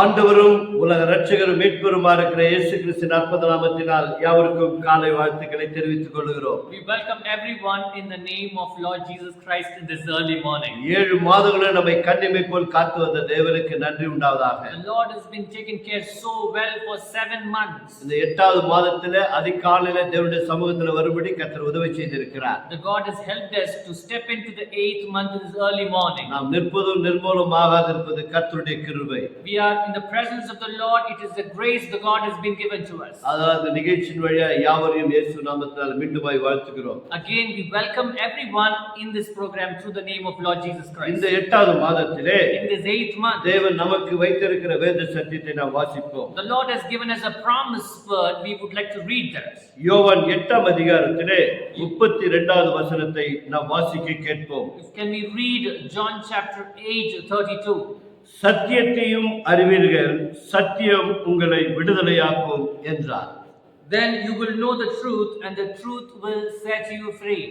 ஆண்டவரும் உலக இரட்சகரும் மீட்பெருமா இருக்கிற இயேசு கிறிஸ்துவின் அற்புத நாமத்தினால் யாவருக்கும் காலை வாழ்த்துக்களை தெரிவித்துக் கொள்கிறோம். We welcome everyone in the name of Lord Jesus Christ in this early morning. 7 மாதங்களும் நம்மை கண்ணிமை போல் காத்து வந்த தேவனுக்கு நன்றி உண்டாவதாக. The Lord has been taking care so well for 7 months. இந்த 8வது மாதத்திலே அதிகாலையிலே தேவனுடைய சமூகத்தில் வரும்படி கர்த்தர் உதவி செய்திருக்கிறார். The God has helped us to step into the 8th month in this early morning. நாம் நிற்பதும் நிர்மூலமாகாதிருப்பது கர்த்தருடைய கிருபை. We are in the presence of the Lord. It is the grace the God has been given to us. அதாவது நிகழ்ச்சியின் வழியா யாவரையும் இயேசு நாமத்தினால் மீண்டுமாய் வாழ்த்துகிறோம். Again we welcome everyone in this program through the name of Lord Jesus Christ. இந்த 8வது மாதத்திலே in this 8th month தேவன் நமக்கு வைத்திருக்கிற வேத சத்தியத்தை நாம் வாசிப்போம். the Lord has given us a promise word. We would like to read that. யோவான் 8ஆம் அதிகாரத்திலே 32வது வசனத்தை நாம் வாசிக்க கேட்போம். Can we read John chapter 8:32? சத்தியத்தையும் அறிவீர்கள், சத்தியம் உங்களை விடுதலையாக்கும் என்றார். Then you will know the truth and the truth will set you free.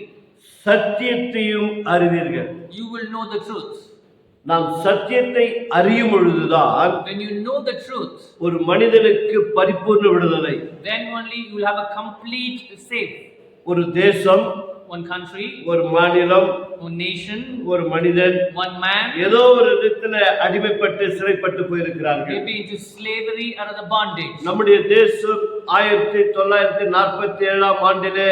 சத்தியத்தையும் அறிவீர்கள். You will know the truth. நாம் சத்தியத்தை அறியும் பொழுதுதான் when you know the truth, ஒரு மனிதனுக்கு பரிபூர்ண விடுதலை. then only you will have a complete save. ஒரு தேசம், one country, ஒரு மாநிலம், one nation, ஒரு மனிதன் one man ஏதோ ஒரு விதத்துல அடிமைப்பட்டு சிறைப்பட்டு போயிருக்கிறார்கள். may be into slavery or the bondage. நம்முடைய தேசம் 1947ஆம் ஆண்டிலே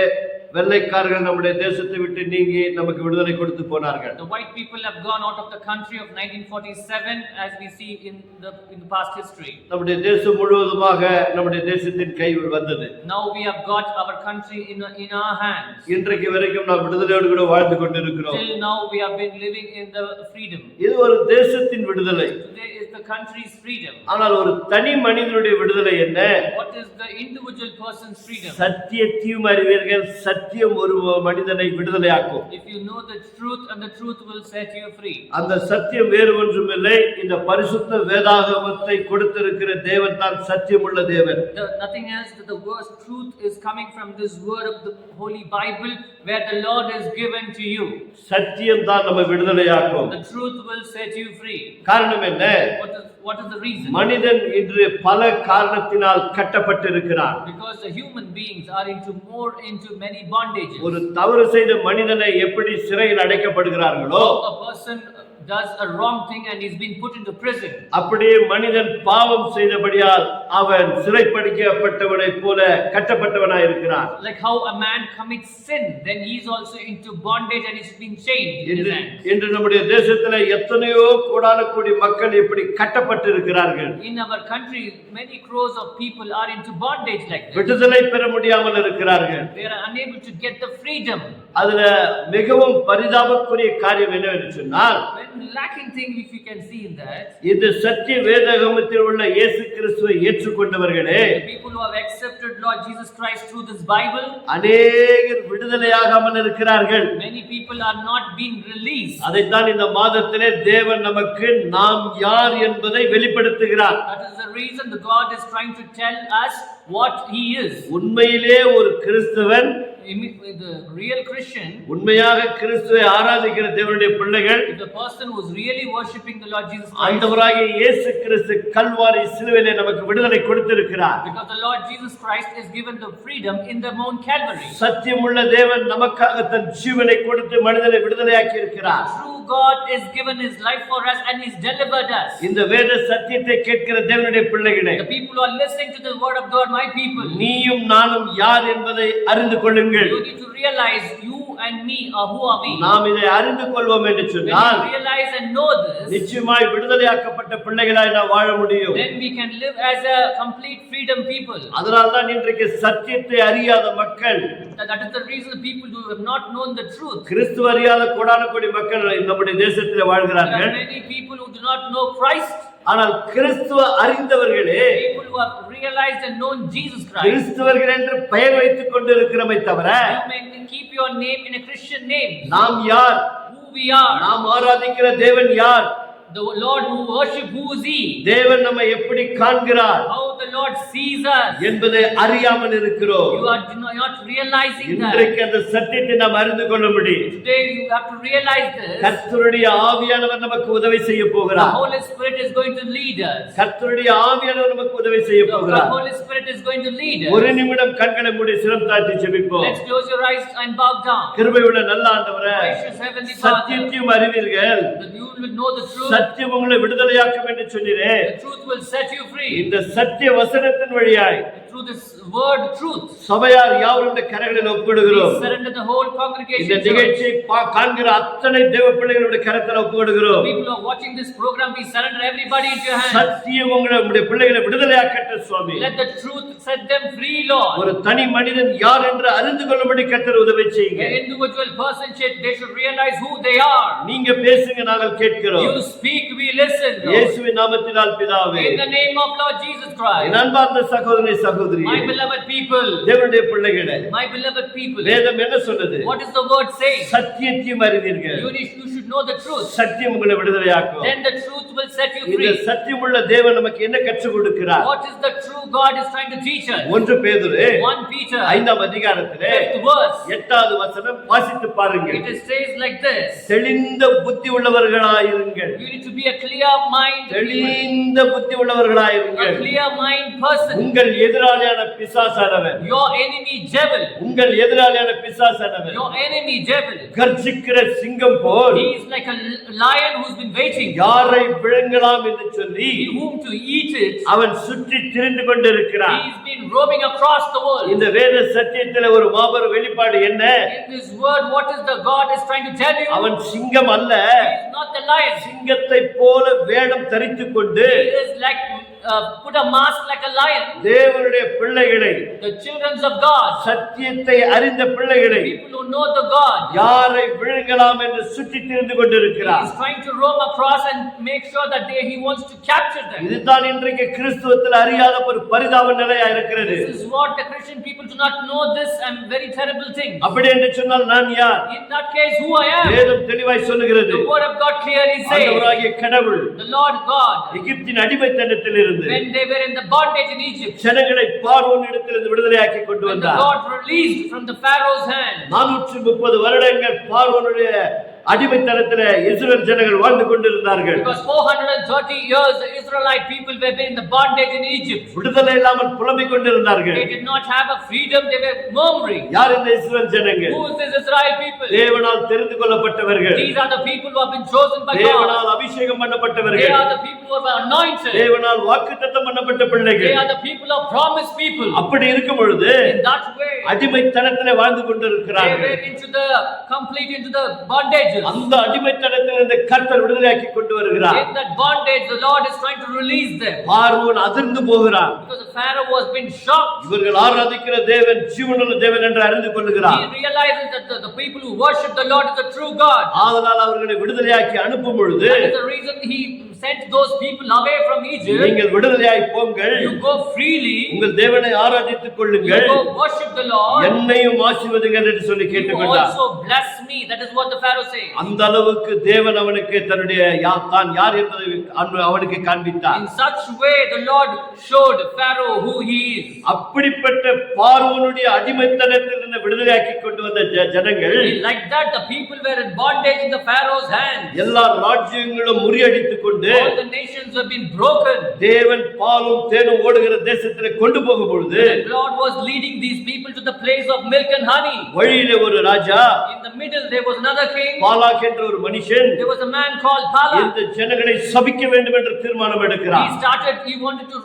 வெள்ளைக்காரர்கள் நம்முடைய தேசத்தை விட்டு நீங்கி நமக்கு விடுதலை கொடுத்து போனார்கள். The white people have gone out of the country of 1947 as we see in the past history. நம்முடைய தேசம் முழுவதுமாக நம்முடைய தேசத்தின் கையில் வந்தது. Now we have got our country in our hands. இன்றைக்கு வரைக்கும் நாம் விடுதலையோடு கூட வாழ்ந்து கொண்டிருக்கிறோம். Till now we have been living in the freedom. இது ஒரு தேசத்தின் விடுதலை. Today is the country's freedom. ஆனால் ஒரு தனி மனிதனுடைய விடுதலை என்ன? What is the individual person's freedom? சத்தியத்தையும் அறிவீர்கள், சத்தியம் ஒரு மனிதனை விடுதலையாக்கும். If you know the truth and the truth will set you free. அந்த சத்தியம் வேறு ஒன்றுமில்லை, இந்த பரிசுத்த வேதாகமத்தை கொடுத்திருக்கிற தேவன் தான் சத்தியமுள்ள தேவன். Nothing else, that the word truth is coming from this word of the Holy Bible where the Lord has given to you. சத்தியம் தான் நம்மை விடுதலையாக்கும். The truth will set you free. காரணம் என்ன? What is the reason? மனிதன் இன்று பல காரணத்தினால் கட்டப்பட்டிருக்கிறான். Because the human beings are into many bondages. ஒரு தவறு செய்த மனிதனை எப்படி சிறையில் அடைக்கப்படுகிறார்களோ, A person does a wrong thing and is being put into prison. அப்படியே மனிதன் பாவம் செய்தபடியால் அவன் சிறைப்படுத்தப்பட்டவனைப் போல கட்டப்பட்டவனாய் இருக்கிறான். Like how a man commits sin, then he is also into bondage and is being chained in his hands. இன்று நம்முடைய தேசத்திலே எத்தனையோ கோடான கோடி மக்கள் இப்படி கட்டப்பட்டு இருக்கிறார்கள். In our country many crores of people are into bondage like this. விடுதலை பெற முடியாமல் இருக்கிறார்கள். They are unable to get the freedom. அதுல மிகவும் பரிதாபக்குரிய காரியம் என்னவென்று சொன்னால், When lacking thing, if you can see in that, இந்த சத்திய வேதாகமத்தில் உள்ள இயேசு கிறிஸ்துவை ஏற்றுக்கொண்டவர்களே, the people who have accepted Lord Jesus Christ through this Bible, அநேகர் விடுதலையாகாமல் இருக்கிறார்கள். many people are not being released. அதைத்தான் இந்த மாதத்திலே தேவன் நமக்கு நாம் யார் என்பதை வெளிப்படுத்துகிறார். That is the reason the God is trying to tell us what he is. உண்மையிலே ஒரு கிறிஸ்தவன், The real Christian, உண்மையாக கிறிஸ்துவை ஆராதிக்கிற தேவனுடைய பிள்ளைகள், if the person who is really worshipping the Lord Jesus Christ, ஆண்டவராகிய இயேசு கிறிஸ்து கல்வாரி சிலுவையிலே நமக்கு விடுதலை கொடுத்திருக்கிறார். because the Lord Jesus Christ is given the freedom in the Mount Calvary. சத்தியமுள்ள தேவன் நமக்காக தன் ஜீவனை கொடுத்து மனிதனை விடுதலையாக்கி இருக்கிறார். True God is given his life for us and he's delivered us. இந்த வேத சத்தியத்தை கேட்கிற தேவனுடைய பிள்ளைகளே, The people who are listening to the word of God, my people, நீயும் நானும் யார் என்பதை அறிந்து கொள்ளுங்கள். you need to realize you and me are who are we. நாம் இதை அறிந்து கொள்வோம் என்று When சொன்னால் we realize and know this, நிச்சயமாய் விடுதலையாக்கப்பட்ட பிள்ளைகளாய் நாம் வாழ முடியும். then we can live as a complete freedom people. அதனால்தான் இன்றைக்கு சத்தியத்தை அறியாத மக்கள், That is the reason the people who have not known the truth. கிறிஸ்துவ அறியாத கோடான கோடி மக்கள் நம்முடைய தேசத்தில் There வாழ்கிறார்கள். are many people who do not know Christ. ஆனால் கிறிஸ்துவ அறிந்தவர்களே, People who have realized and known Jesus Christ. கிறிஸ்துவர்கள் என்று பெயர் வைத்துக் கொண்டிருக்கிறமை தவிர, You may keep your name in a Christian name. நாம் யார், Who we are. நாம் ஆராதிக்கிற தேவன் யார், The Lord who worship, who is he? தேவன் நம்மை எப்படி காண்கிறார், How the Lord sees us. என்பதை அறியாமல் இருக்கிறோம். You are not realizing that. இன்றைக்கு அந்த சத்தியத்தை நாம் அறிந்து கொள்ளும்படி Today you have to realize this. கர்த்தருடைய ஆவியானவர் நமக்கு உதவி செய்ய The போகிறார். Holy Spirit is going to lead us. கர்த்தருடைய ஆவியானவர் நமக்கு உதவி செய்ய The போகிறார். Holy Spirit is going to lead us. ஒரு நிமிடம் கண்களை மூடி சிரம் தாழ்த்தி ஜெபிப்போம். Let's close your eyes and bow down. கிருபையுள்ள நல்ல ஆண்டவரே, Gracious Heavenly Father, சத்தியத்தையும் அறிவீர்கள், that you will know the truth. சத்தியம் உங்களை விடுதலையாக்கும் என்று சொன்னீரே. The truth will set you free. இந்த சத்திய வசனத்தின் வழியாய் Through this word, truth, சபையார் யாவரும் கரங்களில் we ஒப்புக்கொடுக்கிறோம். surrender the whole இந்த congregation. நிகழ்ச்சியை காண்கிற அத்தனை தேவ பிள்ளைகளுடைய கரத்தில் ஒப்புக்கொடுக்கிறோம். People who are watching this program, we surrender everybody into your hands. சத்தியம் உங்களுடைய பிள்ளைகளை விடுதலையாக்கட்டும் சுவாமி. Let the truth set them free, Lord. ஒரு தனி மனிதன் யார் என்று அறிந்து கொள்ளும்படி கர்த்தர் உதவி செய்யுங்க. The individual person they should realize who they are. நீங்க பேசுங்க, நாங்கள் கேட்கிறோம். You speak, we listen, Lord. இயேசுவின் நாமத்தினால் பிதாவே. In the name of Lord Jesus Christ. என் அன்பார்ந்த சகோதரனே சகோதரி, My beloved people, தேவனுடைய பிள்ளைகளே, my beloved people, வேதம் என்ன சொல்லுது? what is the word saying? சத்தியத்தையும் அறிவீர்கள், You should know the truth. சத்தியம் உங்களை விடுதலையாக்கும். Then the truth will set you இந்த free. சத்தியமுள்ள தேவன் நமக்கு என்ன கற்றுக் கொடுக்கிறார்? What is the true God is trying to teach us? 1 பேதுரு 1 Peter 5ஆம் அதிகாரத்திலே 5th verse. 8வது வசனம் வாசித்து பாருங்கள். It says like this. தெளிந்த புத்தி உள்ளவர்களாயிருங்கள். You need to be a clear mind, தெளிந்த புத்தி உள்ளவர்களாயிருங்கள். a clear mind person. உங்கள் எதிராளியான பிசாசானவன், Your enemy devil, உங்கள் எதிராளியான பிசாசானவன் your enemy devil, கர்ஜிக்கிற சிங்கம் போல் he is like a lion who's been waiting யாரை விழுங்கலாம் என்று சொல்லி whom to eat it. அவன் சுற்றி திரிந்து கொண்டிருக்கிறான். He's been roaming across the world. இந்த வேத சத்தியத்தில் ஒரு மாபெரும் வெளிப்பாடு என்ன? In this word, what is the God is trying to tell you? அவன் சிங்கம் அல்ல, He is not the lion. சிங்கத்தை போல வேடம் தரித்துக் கொண்டு He is like put a mask like a lion. தேவனுடைய பிள்ளைகளை, The children of God, சத்தியத்தை அறிந்த பிள்ளைகளை people who know the God, யாரை விழுங்கலாம் என்று சுற்றி திரிந்து he கொண்டிருக்கிறார். is trying to roam across and make sure that he wants to capture them. இதுதான் இன்றைக்கு கிறிஸ்துவத்தில் அறியாத ஒரு பரிதாப நிலையா இருக்கிறது. This is what the Christian people do not know this and very terrible thing. அப்படி என்று சொன்னால் நான் யார்? In that case, who I am? வேதம் தெளிவாய் சொல்லுகிறது. The word of God clearly says, ஆண்டவராகிய கடவுள் the Lord God, எகிப்தின் அடிமைத்தனத்தில் இருந்து when they were in the bondage in Egypt, ஜனங்களை பார்வோனிடத்திலிருந்து விடுதலையாக்கி கொண்டு when the வந்தார். God released from the Pharaoh's hand, 430 வருடங்கள் பார்வோனுடைய அடிமைத்தனத்திலே இஸ்ரவேல் ஜனங்கள் வாழ்ந்து கொண்டிருந்தார்கள். because 430 years the Israelite people were in the bondage in Egypt. விடுதலை இல்லாமல் புலம்பிக் கொண்டிருந்தார்கள். They did not have a freedom, they were murmuring. யார் இந்த இஸ்ரவேல் ஜனங்கள்? Who is this Israel people? தேவனால் தெரிந்து கொள்ளப்பட்டவர்கள், These are the people who have been chosen by God. தேவனால் அபிஷேகம் They பண்ணப்பட்டவர்கள், are the people who are anointed. தேவனால் வாக்குத்தத்தம் பண்ணப்பட்ட They பிள்ளைகள். are the people of promised people. அப்படி இருக்கும் பொழுது In that way, அடிமைத்தனத்திலே வாழ்ந்து they கொண்டிருக்கிறார்கள். were into the bondages. அந்த அடிமைத்தனத்திலிருந்து கர்த்தர் விடுதலையாக்கி கொண்டு வருகிறார். In that bondage, the Lord is trying to release them. பார்வோன் அதிர்ந்து போகிறான். Because the Pharaoh was been shocked. இவர்கள் ஆராதிக்கிற தேவன் ஜீவனுள்ள தேவன் என்று அறிந்து கொள்கிறார். He realizes that the people who worship the Lord is the true God. ஆதலால் அவர்களை விடுதலையாக்கி அனுப்பும் பொழுது That is the reason he sent those people away from Egypt. நீங்கள் விடுதலையாய் போங்கள், You go freely. உங்கள் தேவனை ஆராதித்துக் You கொள்ளுங்கள், go worship the Lord. என்னையும் ஆசீர்வதிங்கள் என்று சொல்லி You கேட்டுக்கொண்டார். also bless me. That is what the Pharaoh says. அந்த அளவுக்கு தேவன் அவனுக்கு தன்னுடைய தான் யார் என்பதை அவனுக்கு காண்பித்தார். In such way the Lord showed Pharaoh who he is. அப்படிப்பட்ட பார்வோனுடைய அடிமைத்தனத்திலிருந்து விடுதலையாக்கி கொண்டு வந்த ஜனங்கள், Like that the people were in bondage in the Pharaoh's hand. எல்லா ராஜ்யங்களும் முறியடித்துக் கொண்டு All the nations have been broken. தேவன் பாலும் தேனும் ஓடுகிற தேசத்திலே கொண்டு போகும் பொழுது The Lord was leading these people to the place of milk and honey. வழியிலே ஒரு ராஜா, In the middle there was another king. Palak என்ற ஒரு மனுஷன் There was a man called Balak. இந்த ஜனங்களை சபிக்க வேண்டும் என்று தீர்மானம் எடுக்கிறார். He wanted to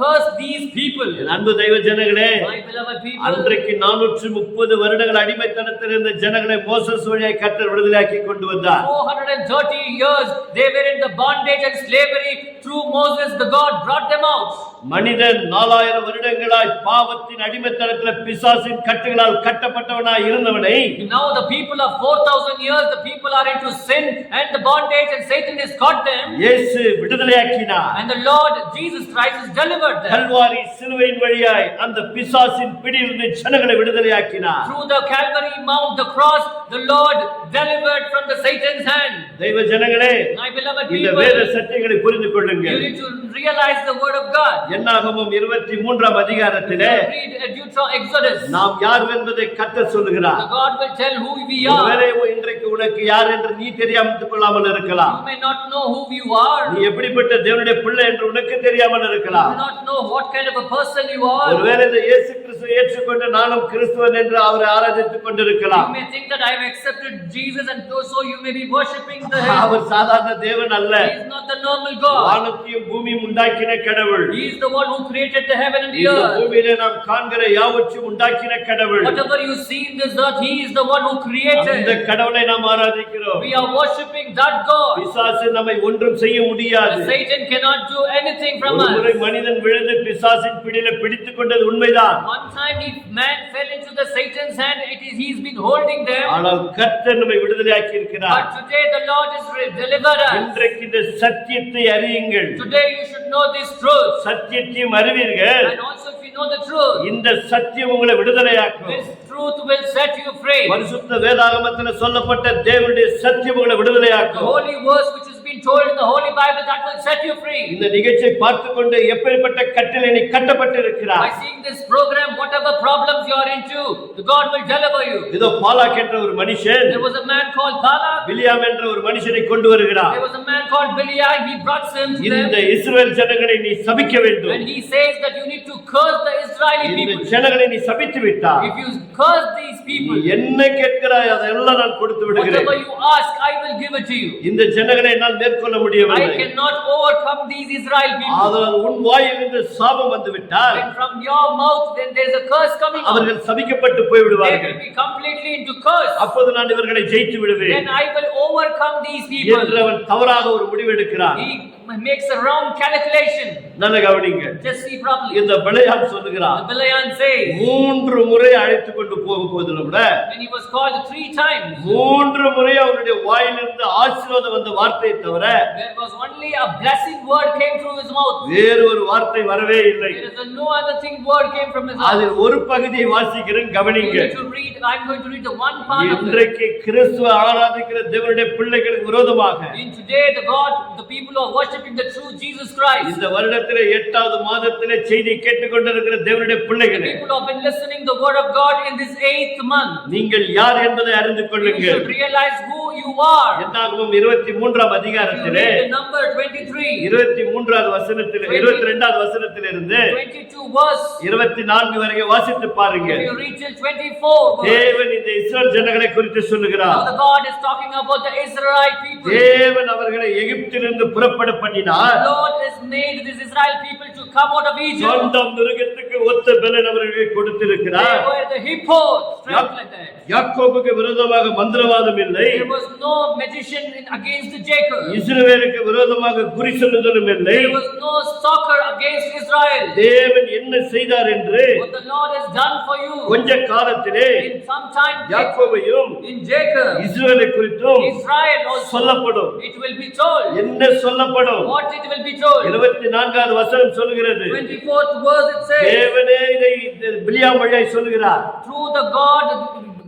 curse these people. என் அன்பு தெய்வ ஜனங்களே, My beloved people, அன்றைக்கு 430 வருடங்கள் அடிமைத்தனத்தில் இருந்த ஜனங்களை மோசஸ் வழியாய் கர்த்தர் விடுதலையாக்கி கொண்டு வந்தார். 430 years they were in the bondage and slavery. Through Moses the God brought them out. மனிதன் 4000 வருடங்களாய் பாவத்தின் அடிமைத்தனத்தில் பிசாசின் கட்டுகளால் கட்டப்பட்டவனாய் இருந்தவனை Now the people people of 4,000 years, the people are into sin and the bondage, and Satan has caught them. இயேசு விடுதலையாக்கினார். And the Lord Jesus Christ has delivered them. Kalvari சிலுவையின் வழியாய் அந்த பிசாசின் பிடியிலிருந்து ஜனங்களை விடுதலையாக்கினார். Through the Calvary Mount, the cross, the Lord delivered from the Satan's hand. தெய்வ ஜனங்களே, My beloved இந்த people, வேத சத்தியங்களை புரிந்து கொள்ளுங்கள். you need to realize the word of God. என்னாகமம் 23ஆம் அதிகாரத்திலே Read Exodus. நாம் யார் என்பதை கர்த்தர் சொல்லுகிறார். The God will tell who we are. ஒருவேளை இன்றைக்கு உனக்கு யார் என்று நீ தெரியாமல் கொள்ளாமல் இருக்கலாம். You may not know who you are. நீ எப்படிப்பட்ட தேவனுடைய பிள்ளை என்று உனக்கு தெரியாமல் இருக்கலாம். You do not know what kind of a person you are. ஒருவேளை இந்த இயேசு கிறிஸ்துவை ஏற்றுக்கொண்டு நானும் கிறிஸ்துவன் என்று அவரை ஆராதித்துக் கொண்டிருக்கலாம். You may think that I have accepted Jesus and so you may be worshipping the அவர் சாதாரண தேவன் அல்ல. He is not the normal God. வானத்தையும் பூமியையும் உண்டாக்கின கடவுள். He is the one who created the heaven and the இந்த earth. பூமியிலே நாம் காண்கிற யாவற்றையும் உண்டாக்கின கடவுள். Whatever you see in this earth, He is the one who created. அந்த கடவுளை நாம் ஆராதிக்கிறோம். We are worshipping that God. பிசாசு நம்மை ஒன்றும் செய்ய முடியாது. Satan cannot do anything from us. ஒருமுறை மனிதன் விழுந்து பிசாசின் பிடியிலே பிடித்துக் கொண்டது உண்மைதான். One time if man fell into the Satan's hand, he's been holding them. ஆனால் கர்த்தர் நம்மை விடுதலையாக்கி இருக்கிறார். But today the Lord is delivered us. இன்றைக்கு இந்த சத்தியத்தை அறியுங்கள். Today you should know this truth. சத்தியத்தையும் அறிவீர்கள். And also if you know the truth, இந்த சத்தியம் உங்களை விடுதலையாக்கும். this truth will set you free. பரிசுத்த வேதாகமத்தில் சொல்லப்பட்ட தேவனுடைய சத்தியம் உங்களை The விடுதலையாக்கும். holy verse which has been told in the Holy Bible, that will set you free. இந்த நிகழ்ச்சியை பார்த்துக்கொண்டு எப்படிப்பட்ட கட்டளை நீ கட்டப்பட்டிருக்கிறாய். By seeing this program, whatever problems you are into, the God will deliver you. இதோ பாலாக் என்ற ஒரு மனுஷன் There was a man called Balak. பிலியாம் என்ற ஒரு மனுஷனை கொண்டு வருகிறார். There was a man called Biliam. He brought sin to இந்த them. இஸ்ரவேல் ஜனங்களை நீ சபிக்க வேண்டும். And he says that you need to curse the Israeli இந்த people. ஜனங்களை நீ சபித்து விட்டாய். If you curse these நீ people, என்ன கேட்கிறாய் அதெல்லாம் நான் கொடுத்து விடுகிறேன். whatever you ask, I will give it to you. இந்த ஜனங்களை என்னால் மேற்கொள்ள I முடியவில்லை. cannot overcome these Israel people. ஆதலால் உன் வாயிலிருந்து சாபம் வந்து விட்டால் When from your mouth, then there is a curse coming out. அவர்கள் சபிக்கப்பட்டு போய் They விடுவார்கள். will be completely into curse. அப்போது நான் இவர்களை ஜெயித்து விடுவேன் Then I will overcome these people. என்று அவன் தவறாக ஒரு முடிவு எடுக்கிறான். He makes a wrong calculation. நல்ல கவனிங்க. Just see properly. இந்த பிழையாம் சொல்லுகிறான், Biliam says, 3 முறை அழைத்து கொண்டு போகும்போதிலும் கூட when he was called 3 times, 3 முறை அவருடைய வாயிலிருந்து ஆசீர்வாதம் வந்த வார்த்தையை தவிர there was only a blessing word came through his mouth. வேறு ஒரு வார்த்தை வரவே இல்லை. There is no other thing word came from his mouth. அதில் ஒரு பகுதியை வாசிக்கிறேன், You கவனிங்க. need to read. I'm going to read the one part of it. இன்றைக்கு கிறிஸ்துவ ஆராதிக்கிற தேவனுடைய பிள்ளைகளுக்கு விரோதமாக In today, the people who are worshiping the true Jesus Christ, இந்த வருடத்திலே 8வது மாதத்திலே செய்தி கேட்டுக்கொண்டிருக்கிற தேவனுடைய the பிள்ளைகளே, people who have been listening the word of God in this 8th month, நீங்கள் யார் என்பதை அறிந்து you கொள்ளுங்கள். should realize who you are. என்னாகமம் 23ஆம் You அதிகாரத்திலே read the number 23, 23வது வசனத்திலே 22வது வசனத்திலிருந்து 22 verse. 24 வரை வாசித்து பாருங்க. If you read till 24 verse, தேவன் இந்த இஸ்ரவேல் ஜனங்களை குறித்து now சொல்லுகிறார். the God is talking about the Israelite people. தேவன் அவர்களை எகிப்திலிருந்து புறப்பட பண்ணினார். The Lord has made this Israel people to come out of Egypt. சொந்தம் மிருகத்துக்கு ஒத்த பலன் அவர்களுக்கு They கொடுத்திருக்கிறார். were the hippo, strength like that. யாக்கோபுக்கு விரோதமாக மந்திரவாதம் இல்லை. There was no magician against Jacob. இஸ்ரவேலுக்கு விரோதமாக குறி சொல்லுதலும் இல்லை. There was no stalker against Israel. தேவன் என்ன செய்தார் என்று What the Lord has done for you, கொஞ்ச காலத்திலே in some time, யாக்கோபையும் in Jacob, இஸ்ரவேலை குறித்தும் Israel also, சொல்லப்படும். it will be told. என்ன சொல்லப்படும்? What it will be told. 24வது வசனம் சொல்கிறது, 24th verse it says, தேவனே இதை பிலியாம் வழியாய் சொல்லுகிறார். through the God,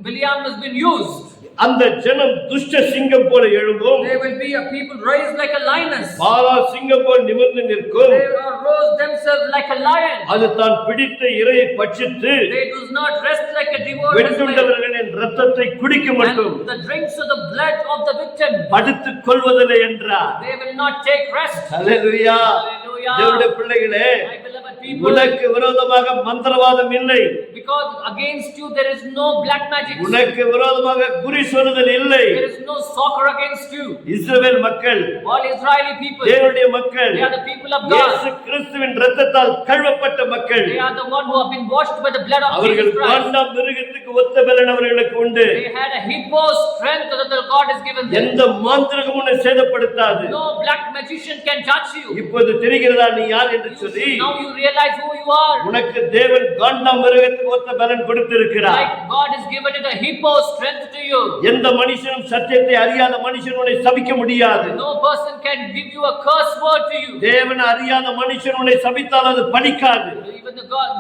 Biliam has been used. அந்த ஜனம் துஷ்ட சிங்கம் போல எழும்பும், There will be a people raised like a lioness. Bala சிங்கம் போல் நிமிர்ந்து நிற்கும். They are rose themselves like a lion. அது தான் பிடித்த இரையை பட்சித்து They do not rest like a devoured man. வெட்டுண்டவர்களின் ரத்தத்தை குடிக்க மட்டும் And the drinks of the blood of the victim. படுத்துக் கொள்வதில்லை என்றார். They will not take rest. Hallelujah. Hallelujah. தேவனுடைய பிள்ளைகளே, My beloved people, உனக்கு விரோதமாக மந்திரவாதம் இல்லை. because against you there is no black magic. உனக்கு விரோதமாக குறி சொல்லுதல் இல்லை. There is no stalker against you. இஸ்ரவேல் மக்கள், All Israeli people, தேவனுடைய மக்கள், they are the people of இயேசு God. கிறிஸ்துவின் இரத்தத்தால் கழுவப்பட்ட மக்கள். They are the one who have been washed by the blood of அவர்கள் Jesus Christ. காண்டாம் மிருகத்துக்கு ஒத்த பலன் அவர்களுக்கு உண்டு. They had a hippo strength that the God has given them. எந்த மாந்திரமும் உன்னை சேதப்படுத்தாது. No black magician can touch you. இப்போது தெரிகிறதா நீ யார் என்று சொல்லி Now you realize realize who you are. உனக்கு தேவன் காண்டாமிருகத்துக்கு ஒத்த பலன் கொடுத்திருக்கிறார். Like God has given it a hippo strength to you. எந்த மனுஷனும் சத்தியத்தை அறியாத மனுஷன் உன்னை சபிக்க முடியாது. No person can give you a curse word to you. தேவன் அறியாத மனுஷன் உன்னை சபித்தால் அது பலிக்காது. Even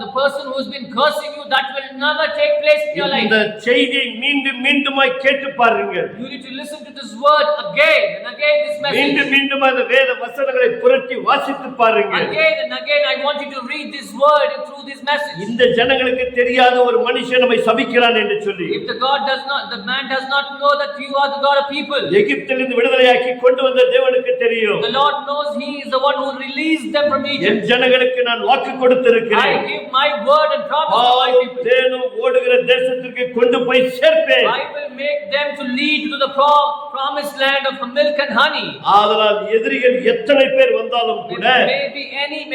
the person who's been cursing you, that will never take place in your life. இந்த செய்தியை மீண்டும் மீண்டுமாய் கேட்டு பாருங்க. You need to listen to this word again and again, this message. மீண்டும் மீண்டும் அந்த வேத வசனங்களை புரட்டி வாசித்து பாருங்க. Again and again I want you to read this word through this message. இந்த ஜனங்களுக்கு தெரியாத ஒரு மனுஷன் நம்மை சபிக்கிறான் என்று சொல்லி. If the man does not know that you are the God of people. எகிப்திலிருந்து விடுதலையாக்கி கொண்டு வந்த தேவனுக்கு தெரியும். The Lord knows he is the one who released them from Egypt. என் ஜனங்களுக்கு நான் வாக்கு கொடுத்திருக்கிறேன். I give my word and promise to my people. தேனும் ஓடுகிற தேசத்திற்கு கொண்டு போய் சேர்ப்பேன். I will make them to lead to the promised land of milk and honey. ஆதலால் எதிரிகள் எத்தனை பேர் வந்தாலும் கூட maybe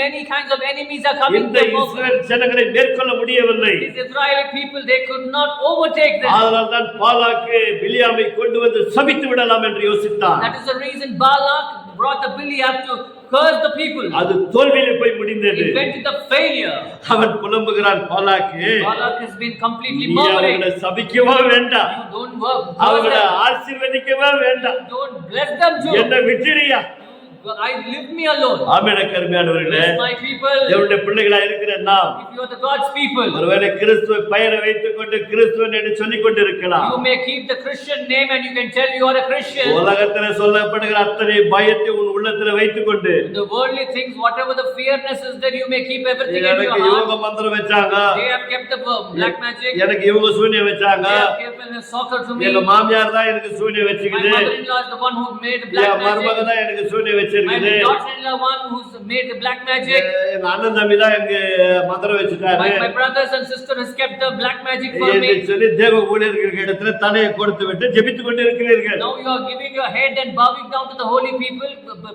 many kinds of enemies are coming. இந்த இஸ்ரவேல் ஜனங்களை மேற்கொள்ள முடியவில்லை. These Israeli people, they could not overtake them. ஆதலால் தான் பாலாக்கு பிலியாமை கொண்டு வந்து சபித்து விடலாம் என்று யோசித்தான். That is the reason Balak brought the Biliam to curse the people. அது தோல்வியில் போய் முடிந்தது. It went to the failure. அவன் புலம்புகிறான் பாலாக்கு. Balak has been completely நீ murmuring. அவனை சபிக்கவே வேண்டாம். You don't work. அவனை ஆசீர்வதிக்கவே வேண்டாம். Don't bless them too. என்னை விட்டுறியா? I leave me alone. Amen கர்மியானவர்களே. My people. தேவனுடைய பிள்ளைகளா இருக்கிற நாம், If you are the God's people, ஒருவேளை கிறிஸ்துவை பெயரை வைத்துக் கொண்டு கிறிஸ்துவன் என்று சொல்லிக் கொண்டிருக்கலாம். you may keep the Christian name and you can tell you are a Christian. உலகத்திலே சொல்லப்படுகிற அத்தனை பயத்தை உன் உள்ளத்திலே வைத்துக் கொண்டு The worldly things, whatever the fearness is there, you may keep everything in எனக்கு your யோக heart. மந்திரம் வச்சாங்க, They have kept the black magic. எனக்கு இவங்க சூனியம் வச்சாங்க, They have given a soccer to me. எங்க மாமியார் தான் எனக்கு சூனியம் My வச்சுக்குது, mother-in-law is the one who made the black என் மருமக magic. தான் எனக்கு சூனியம் My வச்சிருக்குது, daughter-in-law one who's made the black magic. எங்க அண்ணன் தம்பி தான் எனக்கு மந்திரம் வச்சுட்டாரு My brothers and sisters has kept the black magic for என்று me. சொல்லி தேவ ஊழியர்கள் இடத்துல தலையை கொடுத்து விட்டு ஜெபித்துக் கொண்டிருக்கிறீர்கள். Now you are giving your head and bowing down to the holy people,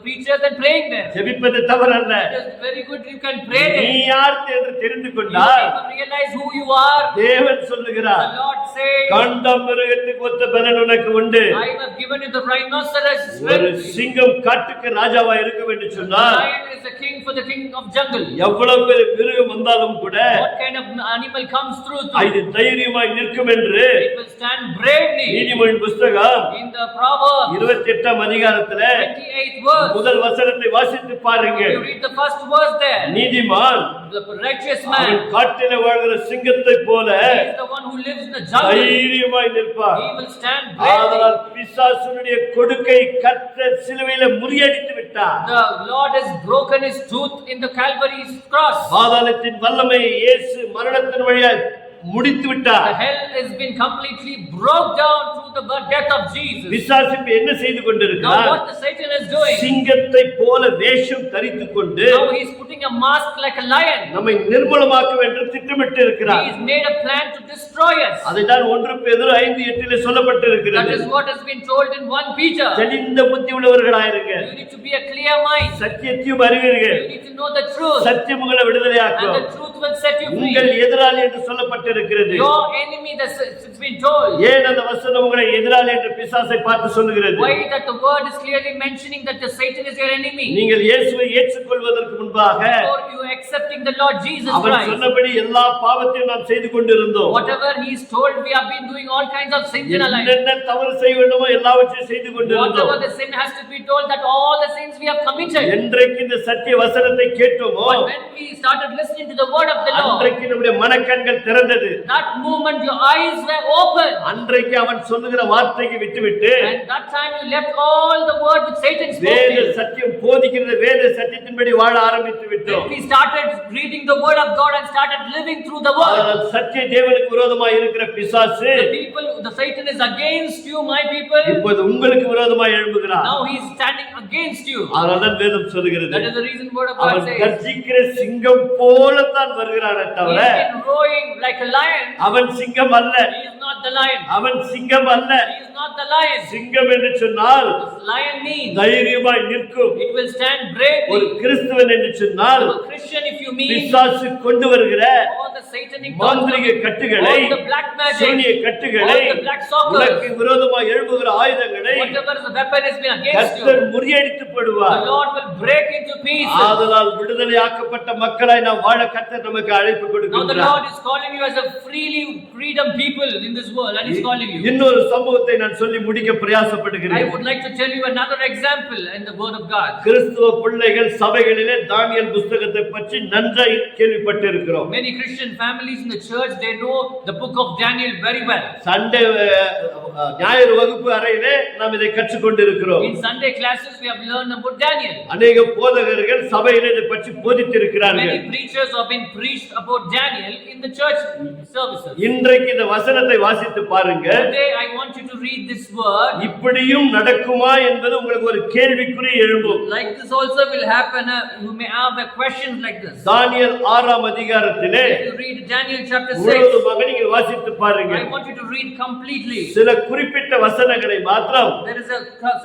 preachers, and praying there. ஜெபிப்பது தவறல்ல. It is very good, you can pray நீ there. யார் என்று தெரிந்து You கொண்டால் need to realize who you are. தேவன் சொல்லுகிறார், The Lord says, கண்டம் மிருகத்துக்கு ஒத்த பலன் உனக்கு உண்டு. I have given you the rhinoceros ஒரு strength. சிங்கம் காட்டுக்கு ராஜாவா இருக்கும் என்று The சொன்னார். lion is the king for the king of jungle. எவ்வளவு பெரிய மிருகம் வந்தாலும் கூட What kind of animal comes through? அது தைரியமாய் நிற்கும் என்று It will stand bravely. நீதிமொழியின் புஸ்தகம் In the Proverbs 28ஆம் அதிகாரத்துல 28th verse, முதல் வசனத்தை வாசித்து பாருங்க. you read the first verse there. நீதிமான் The righteous அவன் man, காட்டிலே வாழ்கிற சிங்கத்தை போல he is the one who lives in the jungle. தைரியமாய் நிற்பார். He will stand bravely. ஆதலால் பிசாசுடைய கொடுக்கை கர்த்தர் சிலுவையில முறியடித்து விட்டார். The Lord has broken his tooth in the Calvary's cross. பாதாளத்தின் வல்லமை இயேசு மரணத்தின் வழியாய் முடித்து The விட்டார். hell has been completely broke down through the death of Jesus. பிசாசு இப்ப என்ன செய்து Now கொண்டிருக்கிறார்? what the Satan is doing? சிங்கத்தை போல வேஷம் தரித்துக் கொண்டு Now he is putting a mask like a lion. நம்மை நிர்மூலமாக்க வேண்டும் திட்டமிட்டு He இருக்கிறார். has made a plan to destroy us. அதைதான் 1 பேதுரு 5:8 That சொல்லப்பட்டிருக்கிறது. is what has been told in 1 Peter. தெளிந்த புத்தி உள்ளவர்களாயிருங்க, You need to be a clear mind. சத்தியத்தையும் அறிவீர்கள், You need to know the truth. சத்தியம் உங்களை And விடுதலையாக்கும். the truth will set you free. உங்கள் எதிராளி என்று சொல்லப்பட்டிருக்கிறது. Your enemy, it's been told. ஏன் அந்த வசனம் உங்களை எதிராளி என்று பிசாசை பார்த்து சொல்லுகிறது? Why that the word is clearly mentioning that the Satan is your enemy? நீங்கள் இயேசுவை ஏற்றுக்கொள்வதற்கு முன்பாக Before you accepting the Lord Jesus அவன் Christ, சொன்னபடி எல்லா பாவத்தையும் நாம் செய்து கொண்டிருந்தோம். whatever he is told, we have been doing all kinds of sins in our life. என்னென்ன தவறு செய்ய வேண்டுமோ எல்லாவற்றையும் செய்து கொண்டிருந்தோம். Whatever the sin has to be told, that all the sins we have committed. என்றைக்கு இந்த சத்திய வசனத்தை கேட்டோமோ But when we started listening to the word of the Lord, அன்றைக்கு நம்முடைய மனக்கண்கள் திறந்தது. that moment your eyes were open. அன்றைக்கு அவன் சொல்லுகிற வார்த்தைக்கு விட்டுவிட்டு And that time you left all the word which Satan spoke to வேத you. சத்தியம் போதிக்கிறது வேத சத்தியத்தின்படி வாழ ஆரம்பித்து விட்டோம். When we started reading the word of God and started living through the word, ஆனால் சத்திய தேவனுக்கு விரோதமாய் இருக்கிற பிசாசு the Satan is against you, my people. இப்போது உங்களுக்கு விரோதமாய் எழும்புகிறான். Now he is standing against you. அதனால்தான் வேதம் சொல்லுகிறது, That is the reason word of God அவன் says, கர்ஜிக்கிற சிங்கம் போலத்தான் வருகிறானே he தவிர is been roaring like a lion. அவன் சிங்கம் அல்ல. He is not the lion. அவன் சிங்கம் அல்ல. He is not the lion. சிங்கம் என்று சொன்னால் Lion means தைரியமாய் நிற்கும். it will stand bravely. ஒரு கிறிஸ்தவன் என்று சொன்னால் A Christian, if you mean பிசாசு கொண்டு வருகிற all the satanic மாந்திரிக doctrine, கட்டுகளை, all the black magic, சூனிய கட்டுகளை, all the black sockers, உனக்கு விரோதமாக எழும்புகிற ஆயுதங்களை whatever the weapon has been against you, கர்த்தர் முறியடித்து the போடுவார். Lord will break into pieces. ஆதலால் விடுதலையாக்கப்பட்ட மக்களாய் நாம் வாழ கர்த்தர் நமக்கு அழைப்பு Now the கொடுக்கிறார். Lord is calling you as a freedom people in this world, and He's calling you. இன்னொரு சம்பவத்தை நான் சொல்லி முடிக்க I பிரயாசப்படுகிறேன். would like to tell you another example in the Word of God. கிறிஸ்துவ பிள்ளைகள் சபைகளிலே தானியேல் புத்தகத்தை பற்றி நன்றாய் கேள்விப்பட்டிருக்கிறோம். Many Christian families in the church, they know the book of Daniel very well. Sunday ஞாயிறு வகுப்பு அறையிலே நாம் இதை கற்றுக்கொண்டிருக்கிறோம். In Sunday classes, we have learned about Daniel. அநேக போதகர்கள் சபையிலே இதை பற்றி போதித்திருக்கிறார்கள். Many preachers have been preached about Daniel in the church services. இன்றைக்கு இந்த வசனத்தை வாசித்து பாருங்க. Today I want you to read this word. இப்படியும் நடக்குமா என்பது உங்களுக்கு ஒரு கேள்விக்குறி எழும்பும். Like this also will happen. You may have a question like this. தானியேல் 6ஆம் அதிகாரத்திலே If you read Daniel chapter 6, முழுவதுமாக நீங்கள் வாசித்து பாருங்க. I want you to read completely. சில குறிப்பிட்ட வசனங்களை மாத்திரம் There is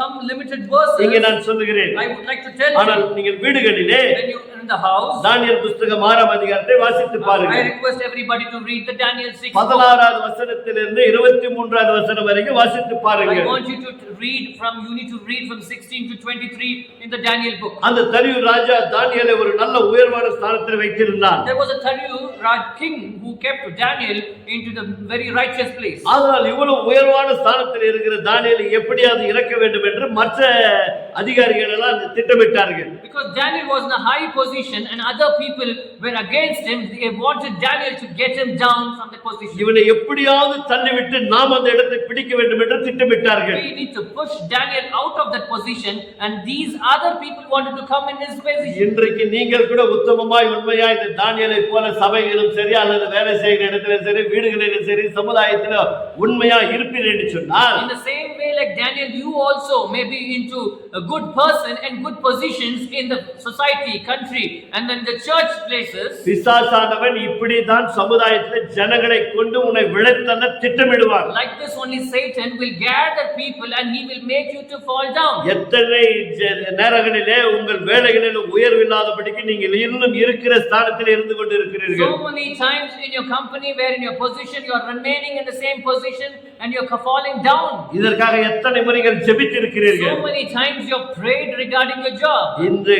some limited verses இங்கே நான் சொல்லுகிறேன். I would like to tell ஆனால் you. நீங்கள் வீடுகளிலே When you are in the house, தானியேல் புத்தகம் 6ஆம் அதிகாரத்தை வாசித்து பாருங்க. I request everybody to read the Daniel 6. 16வது வசனத்திலிருந்து 23வது வசனம் வரைக்கும் வாசித்து பாருங்க. I want you to read you need to read from 16 to 23 in the Daniel book. அந்த தரியு ராஜா தானியேலை ஒரு நல்ல உயர்வான ஸ்தானத்தில் வைத்திருந்தான். There was a Tariu king who kept Daniel into the very righteous place. ஆனால் இவ்வளவு உயர்வான ஸ்தானத்தில் இருக்கிற தானியேலை எப்படியாவது இறக்க வேண்டும் என்று மற்ற அதிகாரிகள் எல்லாம் திட்டமிட்டார்கள். Because Daniel was in a high position and other people were against him, they wanted Daniel to get him down from the position. இவனை எப்படியாவது தள்ளிவிட்டு நாம் அந்த இடத்தை பிடிக்க வேண்டும் என்று திட்டமிட்டார்கள். We need to push Daniel out of that position, and these other people wanted to come in his position. இன்றைக்கு நீங்கள் கூட உத்தமமாய் உண்மையாய் இந்த தானியேலை போல சபைகளிலும் சரி அல்லது வேலை செய்கிற இடத்திலும் சரி வீடுகளிலும் சரி சமுதாயத்திலும் உண்மையாய் இருப்பீர்கள் என்று சொன்னால் In the same way like Daniel, you also may be into a good person and good positions in the society, country, and then the church places. பிசாசானவன் இப்படிதான் சமுதாயத்திலே ஜனங்களை கொண்டு உன்னை விழத்தள்ள திட்டமிடுவான். Like this only Satan will gather people and he will make you to fall down. எத்தனை நேரங்களிலே உங்கள் வேலைகளில் உயர்வில்லாதபடிக்கு நீங்கள் இன்னும் இருக்கிற ஸ்தானத்தில் இருந்து கொண்டு இருக்கிறீர்கள். So many times in your company where in your position you are remaining in the same position and you are falling down. இதற்காக எத்தனை முறைகள் ஜெபித்திருக்கிறீர்கள். So many times you have prayed regarding your job. இன்று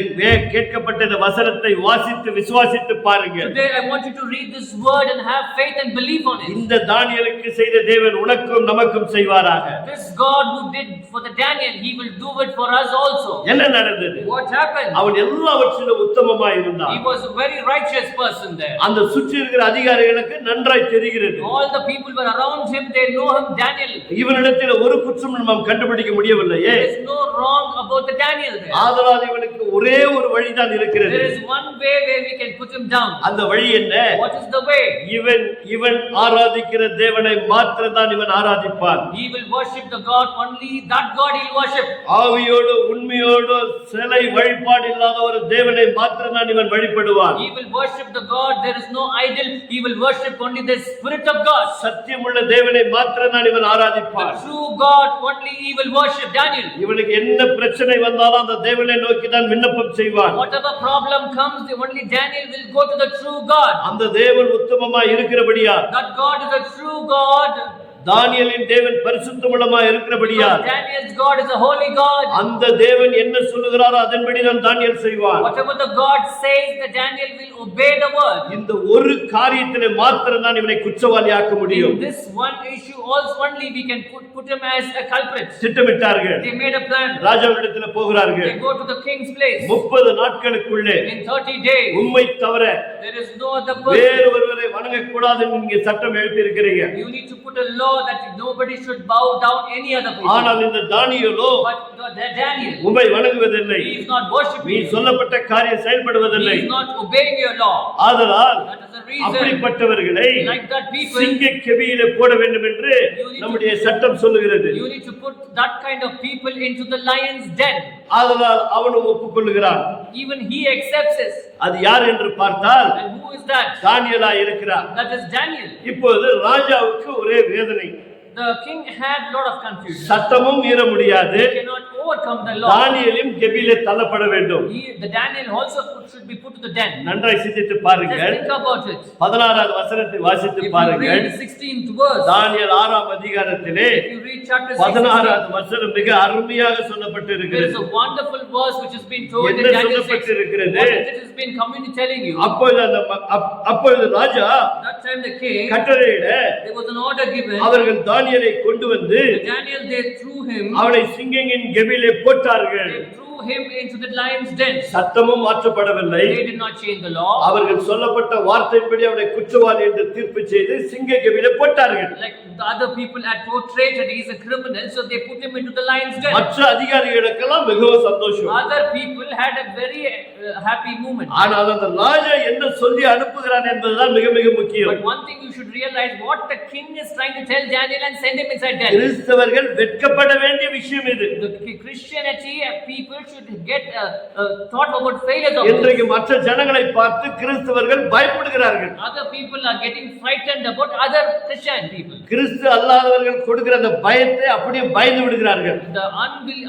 கேட்கப்பட்ட இந்த வசனத்தை வாசித்து விசுவாசித்து பாருங்க. Today I want you to read this word and have faith and believe on it. இந்த தானியேலுக்கு செய்த தேவன் உனக்கும் நமக்கும் செய்வாராக. This God who did for the Daniel, he will do it for us also. என்ன நடந்தது? What happened? அவன் எல்லாவற்றிலும் உத்தமமாய் இருந்தான். He was a very righteous person there. அந்த சுற்றி இருக்கிற அதிகாரிகளுக்கு நன்றாய் தெரிகிறது. All the people were around him, they know him Daniel. இவனிடத்தில் ஒரு குற்றம் நாம் கண்டுபிடிக்க முடியவில்லையே. There is no wrong about the Daniel there. ஆதலால் இவனுக்கு ஒரே ஒரு வழிதான் இருக்கிறது. There is one way where we can put him down. அந்த வழி என்ன? What is the way? இவன் ஆராதிக்கிற தேவனை மாத்திரம்தான் இவன் ஆராதிப்பான். He will worship the God, only that God he will worship. ஆவியோடு உண்மையோடு சிலை வழிபாடு இல்லாத ஒரு தேவனை மாத்திரம்தான் இவன் வழிபடுவான். He will worship the God, there is no idol. He will worship only the Spirit of God. சத்தியமுள்ள தேவனை மாத்திரம்தான் இவன் ஆராதிப்பான். The true God only he will worship. Daniel, இவனுக்கு என்ன பிரச்சனை வந்தாலும் அந்த தேவனை நோக்கி தான் விண்ணப்பம் செய்வான். whatever problem comes, only Daniel will go to the true God. அந்த தேவன் உத்தமமாய் இருக்கிறபடியா That God is a true God. தானியேலின் தேவன் பரிசுத்தமுள்ளமாய் இருக்கிறபடியா Daniel's God is a holy God. அந்த தேவன் என்ன சொல்லுகிறாரோ அதன்படி தான் தானியேல் செய்வான். Whatever the God says, the Daniel will obey the word. இந்த ஒரு காரியத்திலே மாத்திரம் தான் இவனை குற்றவாளியாக்க முடியும். In this one issue also only we can put him as a culprit. திட்டமிட்டார்கள். They made a plan. ராஜாவிடத்தில் போகிறார்கள். They go to the king's place. 30 நாட்களுக்குள்ளே In 30 days, உம்மை தவிர there is no other person. வேறு ஒருவரை வணங்க கூடாதுன்னு நீங்க சட்டம் எழுப்பி இருக்கிறீங்க. You need to put a law that nobody should bow down any other person. ஆனால் இந்த தானியேலோ But Daniel, உம்மை வணங்குவதில்லை. he is not worshiping. நீ சொல்லப்பட்ட காரியம் செயல்படுவதில்லை. He is not obeying your law. ஆதலால் That is the reason. அப்படிப்பட்டவர்களை Like that people, சிங்க கெபியிலே போட வேண்டும் என்று நம்முடைய சட்டம் சொல்லுகிறது. you need to put that kind of people into the lion's den. ஆதலால் அவனும் ஒப்புக்கொள்கிறான். Even he accepts it. அது யார் என்று பார்த்தால் And who is that? தானியேலா இருக்கிறார். That is Daniel. இப்போது ராஜாவுக்கு ஒரே வேதனை. The king had a lot of confusion. சட்டமும் மீற முடியாது. He cannot overcome the law. தானியேலும் கெபியிலே தள்ளப்பட வேண்டும். The Daniel also should be put to the den. நன்றாய் சிந்தித்து பாருங்கள். Just think about it. 16வது வசனத்தை வாசித்து பாருங்கள். If you read 16th verse. தானியேல் 6ஆம் அதிகாரத்திலே If you read chapter 16. 16வது வசனம் மிக அருமையாக சொல்லப்பட்டிருக்கிறது. There is a wonderful verse which has been told in என்ன Daniel 6. சொல்லப்பட்டிருக்கிறது? What it has been community telling you. அப்பொழுது ராஜா That time the king. கட்டளையிட There was an order given. அவர்கள் தானியேலை கொண்டு வந்து Daniel they threw him. அவனை சிங்கங்களின் கெபியிலே போட்டார்கள். They threw him into the lion's den. சட்டமும் மாற்றப்படவில்லை. They did not change the law. அவர்கள் சொல்லப்பட்ட வார்த்தையின்படி அவனை குற்றவாளி என்று தீர்ப்பு செய்து சிங்க கெபியிலே போட்டார்கள். Like the other people had portrayed that he is a criminal, so they put him into the lion's den. மற்ற அதிகாரிகளுக்கெல்லாம் மிகவும் சந்தோஷம். Other people had a very happy moment. ஆனால் அந்த ராஜா என்ன சொல்லி அனுப்புகிறான் என்பதுதான் மிக மிக முக்கியம். But one thing you should realize, what the king is trying to tell Daniel and send him inside Daniel. கிறிஸ்தவர்கள் வெட்கப்பட வேண்டிய விஷயம் இது. The Christianity people should get thought about failures of இன்றைக்கு மற்ற ஜனங்களை பார்த்து கிறிஸ்தவர்கள் பயப்படுகிறார்கள். Other people are getting frightened about other Christian people. கிறிஸ்து அல்லாதவர்கள் கொடுக்கிற அந்த பயத்தை அப்படியே பயந்து விடுகிறார்கள். The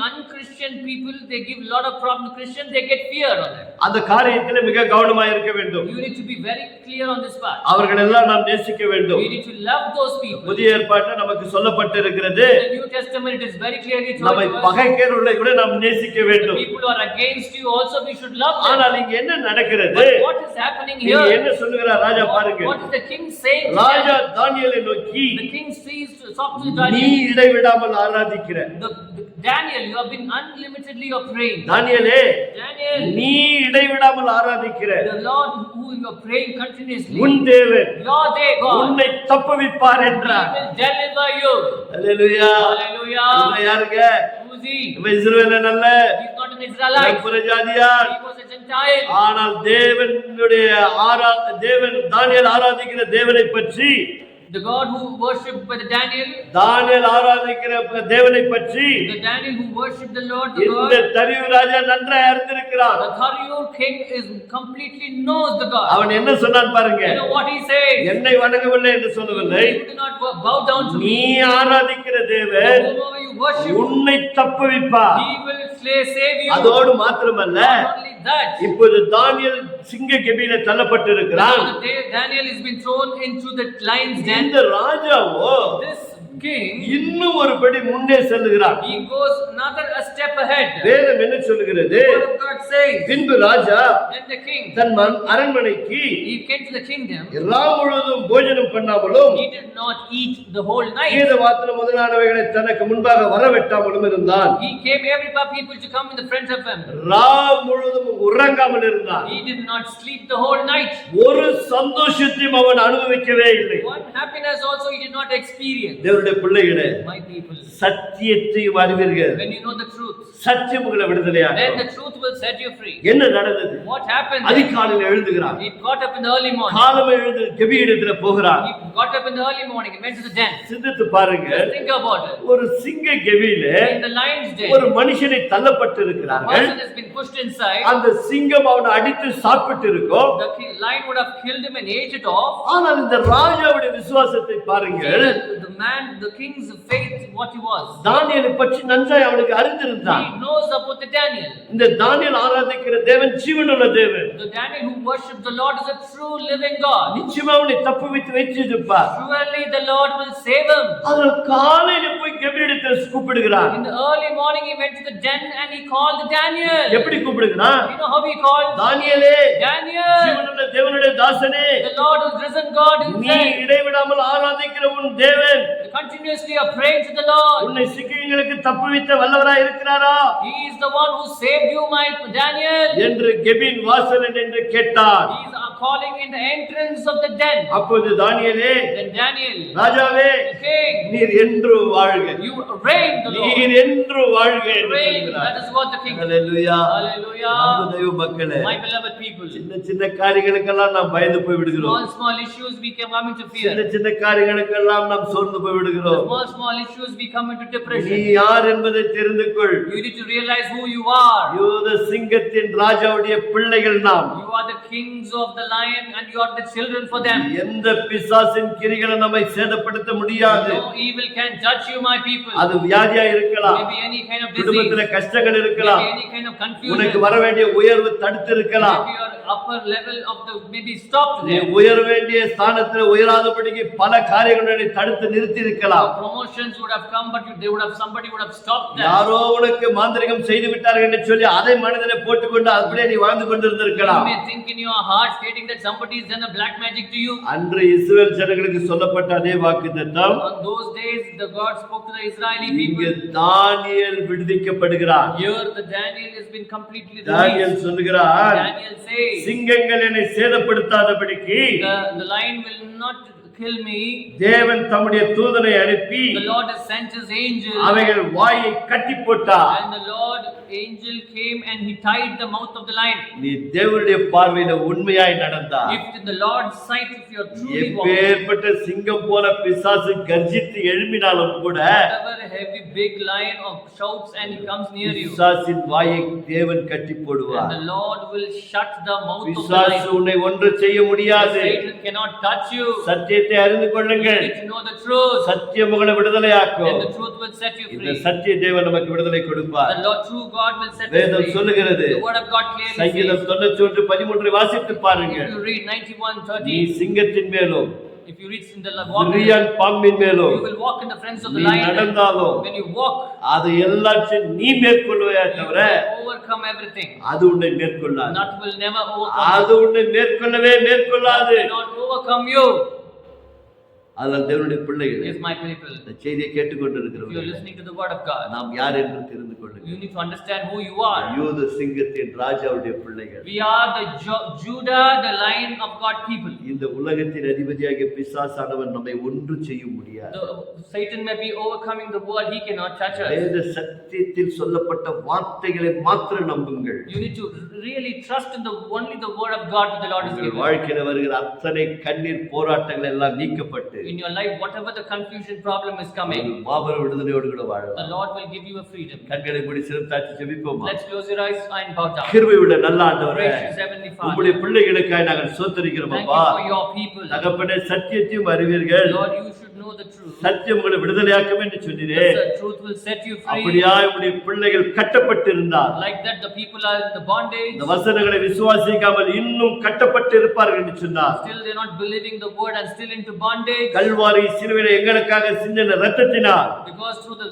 unchristian people, they give a lot of problem to Christians, they get fear on that. அந்த காரியத்திலே மிக கவனமாக இருக்க வேண்டும். You need to be very clear on this part. அவர்கள் எல்லாம் நாம் நேசிக்க வேண்டும். We need to love those people. புதிய ஏற்பாட்டில் நமக்கு சொல்லப்பட்டிருக்கிறது. In the New Testament it is very clearly told நம்மை to us. பகைக்கிறவர்களை கூட நாம் நேசிக்க வேண்டும். People who are against you also we should love them. ஆனால் இங்க என்ன நடக்கிறது? But what is happening இங்க here? என்ன சொல்லுகிறார் ராஜா பாருங்க. What is the king saying? ராஜா தானியேலை நோக்கி, The king says to talk to நீ Daniel. இடைவிடாமல் ஆராதிக்கிற Daniel, you have been unlimitedly praying. தானியேலே, Daniel, நீ இடைவிடாமல் ஆராதிக்கிற the Lord who you are praying continuously. உன் தேவன் Your day, God. உன்னை தப்புவிப்பார் He என்றார். will deliver you. Hallelujah. Hallelujah. இவன் யாருங்க? Who is he? இவன் இஸ்ரவேலன் அல்ல. He is not an Israelite. புறஜாதியார். He was a Gentile. ஆனால் தேவன் தானியேல் ஆராதிக்கிற தேவனை பற்றி, The God who worshipped by the Daniel. தானியேல் ஆராதிக்கிற தேவனை பற்றி The Daniel who worshipped the Lord, the இந்த God. தரியு ராஜா நன்றாய் அறிந்திருக்கிறான். The Darius king is completely knows the God. அவன் என்ன சொன்னான் பாருங்க. You know what he says? என்னை வணங்கவில்லை என்று சொல்லவில்லை. You do not bow down to நீ me. ஆராதிக்கிற தேவன் Whomever you worship, உன்னை தப்புவிப்பார். he will save you. அதோடு மாத்திரமல்ல, Not only that, இப்போது தானியேல் சிங்க கெபியிலே தள்ளப்பட்டிருக்கிறான். now the day Daniel has been thrown into the lion's den. இந்த ராஜாவோ This king, இன்னும் ஒரு படி முன்னே செல்லுகிறான். he goes another a step ahead. வேதம் என்ன சொல்லுகிறது? The word of God says, பின்பு ராஜா then the king, தன் அரண்மனைக்கு he came to the kingdom. இரவு முழுவதும் போஜனம் பண்ணாமலும் He did not eat the whole night. கீத வாத்திரம் முதலானவைகளை தனக்கு முன்பாக வரவிட்டாமலும் இருந்தான். He came every people to come in the front of him. ராவு முழுவதும் உறங்காமல் இருந்தான். He did not sleep the whole night. ஒரு சந்தோஷத்தையும் அவன் அனுபவிக்கவே இல்லை. One happiness also he did not experience. தேவனுடைய பிள்ளைகளே, My people, சத்தியத்தை அறிவீர்கள். when you know the truth, சத்தியம் உங்களை விடுதலையாக்கும். then the truth will set you free. என்ன நடந்தது? What happened? அதிகாலையில் எழுந்துகிறான். He got up in the early morning. காலமே எழுந்து கெபியிடத்துல போகிறான். He got up in the early morning and went to the den. சிந்தித்து பாருங்க. Just think about it. ஒரு சிங்க கெபியிலே In the lion's den, ஒரு மனுஷனை தள்ளப்பட்டு a இருக்கிறார்கள். person has been pushed inside. அந்த சிங்கம் அவனை அடித்து சாப்பிட்டு இருக்கும். The lion would have killed him and ate it off. ஆனால் இந்த ராஜாவுடைய விசுவாசத்தை பாருங்கள். The man, the king's faith, what he was. தானியேலை பற்றி நன்றாய் அவனுக்கு அறிந்திருந்தான். He knows about the Daniel. இந்த தானியேல் ஆராதிக்கிற தேவன் ஜீவனுள்ள தேவன். The Daniel who worshipped the Lord is a true living God. நிச்சயமா அவனை தப்புவித்து வைச்சிருப்பார். Surely the Lord will save him. அவர் காலையில போய் கெபியிடத்தில் கூப்பிடுகிறார். In the early morning he went to the den and he called Daniel. எப்படி கூப்பிடுகிறான்? You know how he called? தானியேலே, Daniel, ஜீவனுள்ள தேவனுடைய தாசனே, the Lord who is risen God, நீ இடைவிடாமல் ஆராதிக்கிற உன் தேவன் continuously are praying to the Lord. உன்னை சிங்கங்களுக்கு தப்புவித்த வல்லவராய் இருக்கிறாரா He is the one who saved you, my Daniel. என்று கெபின் வாசலில் என்று கேட்டார். He is calling in the entrance of the den. அப்போது தானியேலே, Then Daniel, ராஜாவே, the king, நீர் என்று வாழ்க, you reign the Lord. நீர் என்று வாழ்க என்று Reign. சொல்கிறார். That is what the king. Hallelujah. Hallelujah. அன்பு தெய்வ மக்களே, My beloved people. சின்ன சின்ன காரியங்களுக்கெல்லாம் நாம் பயந்து போய் விடுகிறோம். Small issues we come into சின்ன fear. சின்ன காரியங்களுக்கெல்லாம் நாம் சோர்ந்து போய் விடுகிறோம். Small issues we come into நீ depression. யார் என்பதை தெரிந்து கொள். You need to realize who you are. யூத சிங்கத்தின் ராஜாவுடைய பிள்ளைகள் நாம். You are the kings of the the lion and you are the children for them. எந்த பிசாசின் கிரிகளை நம்மை சேதப்படுத்த முடியாது. No evil can touch you, my people. அது வியாதியா இருக்கலாம், Maybe any kind of disease, குடும்பத்துல கஷ்டங்கள் இருக்கலாம், maybe any kind of confusion, உனக்கு வர வேண்டிய உயர்வு தடுத்து இருக்கலாம். maybe your upper level of the maybe stopped நீ there. உயர வேண்டிய ஸ்தானத்துல உயராதபடிக்கு பல காரியங்களை தடுத்து நிறுத்தி இருக்கலாம். Promotions would have come, but somebody would have stopped them. யாரோ உனக்கு மாந்திரிகம் செய்து விட்டார்கள் என்று சொல்லி அதை மனதிலே போட்டுக்கொண்டு அப்படியே நீ வாழ்ந்து கொண்டிருந்திருக்கலாம். You may think in your heart stating that somebody has done a black magic to you. அன்று இஸ்ரவேல் ஜனங்களுக்கு சொல்லப்பட்ட அதே வாக்குத்தத்தம் On those days the God spoke to the Israeli இங்கே people. Daniel விடுவிக்கப்படுகிறார். Here the Daniel has been completely Daniel released. சொல்லுகிறார், Daniel says, சிங்கங்கள் என்னை சேதப்படுத்தாதபடிக்கு the lion will not kill me. தேவன் தம்முடைய தூதனை அனுப்பி The Lord has sent his angel, அவைகள் வாயை கட்டி போட்டார். and the Lord angel came and he tied the mouth of the lion. நீ தேவனுடைய பார்வையில உண்மையாய் நடந்தார். If in the Lord's sight, if you are truly walking, எப்பேற்பட்ட சிங்கம் போல பிசாசு கர்ஜித்து எழும்பினாலும் கூட whatever heavy big lion or shouts and he comes near you, பிசாசின் வாயை தேவன் கட்டி and போடுவார். the Lord will shut the mouth of the பிசாசு lion. உன்னை ஒன்று செய்ய முடியாது. Satan cannot touch you. சத்தியத்தை அறிந்து You கொள்ளுங்கள். need to know the truth, சத்தியம் உங்களை விடுதலையாக்கும். and the truth will set you இந்த free. சத்திய தேவன் நமக்கு விடுதலை கொடுப்பார். The Lord, true God will set us வேதம் free. சொல்லுகிறது. The word of God clearly says, சங்கீதம் 91:13 வாசித்து if பாருங்கள். you read நீ 91:13, சிங்கத்தின் மேலும் if you read in the walk, விரியன் பாம்பின் மேலும் you will walk in the friends of நீ the lion. நடந்தாலும் When you walk, அது எல்லாத்தையும் நீ மேற்கொள்வையா you தவிர will overcome everything. அது உன்னை மேற்கொள்ளாது. Not will never overcome. அது உன்னை மேற்கொள்ளாது. Will not overcome you. அதனால் தேவனுடைய பிள்ளைகள் Is my people. இந்த செய்தியை If you are கேட்டுக்கொண்டிருக்கிறவர்கள் listening to the word of God, நாம் யார் என்று தெரிந்து கொள்ளுங்கள். you need to understand who you are. யூத சிங்கத்தின் ராஜாவுடைய பிள்ளைகள். We are the Judah, the lion of God people. இந்த உலகத்தின் அதிபதியாகிய பிசாசானவன் நம்மை ஒன்று செய்ய முடியாது. Satan may be overcoming the world, he cannot touch us. வேத சத்தியத்தில் சொல்லப்பட்ட வார்த்தைகளை மாத்திரம் நம்புங்கள். You need to really trust in only the word of God that the Lord has உங்கள் given. வாழ்க்கையில வருகிற அத்தனை கண்ணீர் போராட்டங்கள் எல்லாம் நீக்கப்பட்டு In your life, whatever the confusion problem is coming, மாபெரும் விடுதலையோடு கூட the வாழலாம். Lord will give you a freedom. கண்களை மூடி சிறுத்தாச்சு ஜெபிப்போமா. Let's close your eyes and bow down. கிருபை உள்ள நல்ல ஆண்டவரே, Gracious Heavenly உம்முடைய Father, பிள்ளைகளுக்காய் நாங்கள் ஸ்தோத்திரிக்கிறோம் thank அப்பா. you for your people. தகப்பனே, சத்தியத்தையும் அறிவீர்கள். Lord, you should know the truth. சத்தியம் உங்களை விடுதலையாக்கும் என்று சொன்னீரே. The truth will set you free. அப்படியாய் உம்முடைய பிள்ளைகள் கட்டப்பட்டிருந்தார். Like that, the people are in the bondage. இந்த வசனங்களை விசுவாசிக்காமல் இன்னும் கட்டப்பட்டு இருப்பார்கள் என்று சொன்னார். Still they're not believing the word and still into bondage. Kalvari சிலுவையிலே எங்களுக்காக சிந்தின இரத்தத்தினால் Because through the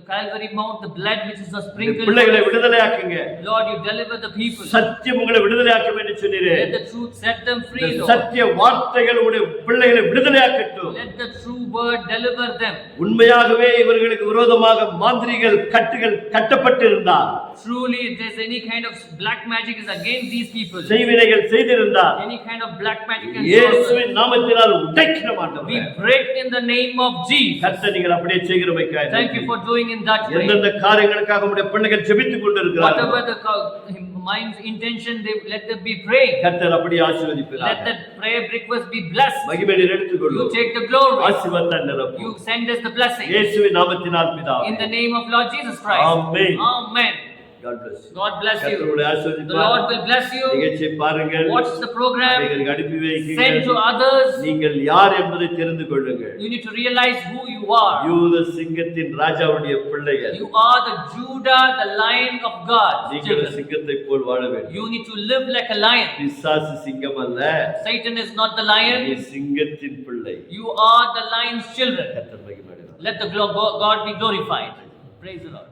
Calvary Mount, the blood which is a sprinkle. பிள்ளைகளை விடுதலையாக்குங்க. Lord, you deliver the people. சத்தியம் உங்களை விடுதலையாக்கும் என்று சொன்னீரே. Let the truth set them free, இந்த Lord. சத்திய வார்த்தைகள் உடைய பிள்ளைகளை விடுதலையாக்கட்டும். Let the true word deliver them. உண்மையாகவே இவர்களுக்கு விரோதமாக மாந்திரிகள் கட்டுகள் கட்டப்பட்டிருந்தார். Truly, if there's any kind of black magic is against these people, செய்வினைகள் செய்திருந்தார். any kind of black magic and sorcery, இயேசுவின் நாமத்தினால் உடைக்கிறோம் ஆண்டவரே. we break in the name of Jesus. கர்த்தர் நீங்கள் அப்படியே செய்கிறமைக்காய் Thank you for doing in that way. எந்தெந்த காரியங்களுக்காக உம்முடைய பிள்ளைகள் ஜெபித்துக் கொண்டிருக்கிறார்கள். Whatever the mind's intention, let them be praying. கர்த்தர் அப்படியே ஆசீர்வதிப்பார். Let that prayer request be blessed. மகிமையை எடுத்துக்கொள்ளும். You take the glory. ஆசீர்வாதத்தை நிரப்பும். You send us the blessing. இயேசுவின் நாமத்தினால் பிதாவே. In the name of Lord Jesus Christ. Amen. Amen. God bless you. God bless you. கர்த்தர் உங்களை The ஆசீர்வதிப்பார். Lord will bless you. நிகழ்ச்சியை பாருங்கள். Watch the program. அவைகளுக்கு அனுப்பி வையுங்கள். Send to others. நீங்கள் யார் என்பதை தெரிந்து கொள்ளுங்கள். You need to realize who you are. யூத சிங்கத்தின் ராஜாவுடைய பிள்ளைகள். You are the Judah, the lion of God. நீங்கள் சிங்கத்தை போல் வாழ வேண்டும். You need to live like a lion. பிசாசு சிங்கம் அல்ல. Satan is not the நீ lion. சிங்கத்தின் பிள்ளை. You are the lion's children. கர்த்தர் மகிமைப்படுவார். Let the God be glorified. Praise the Lord.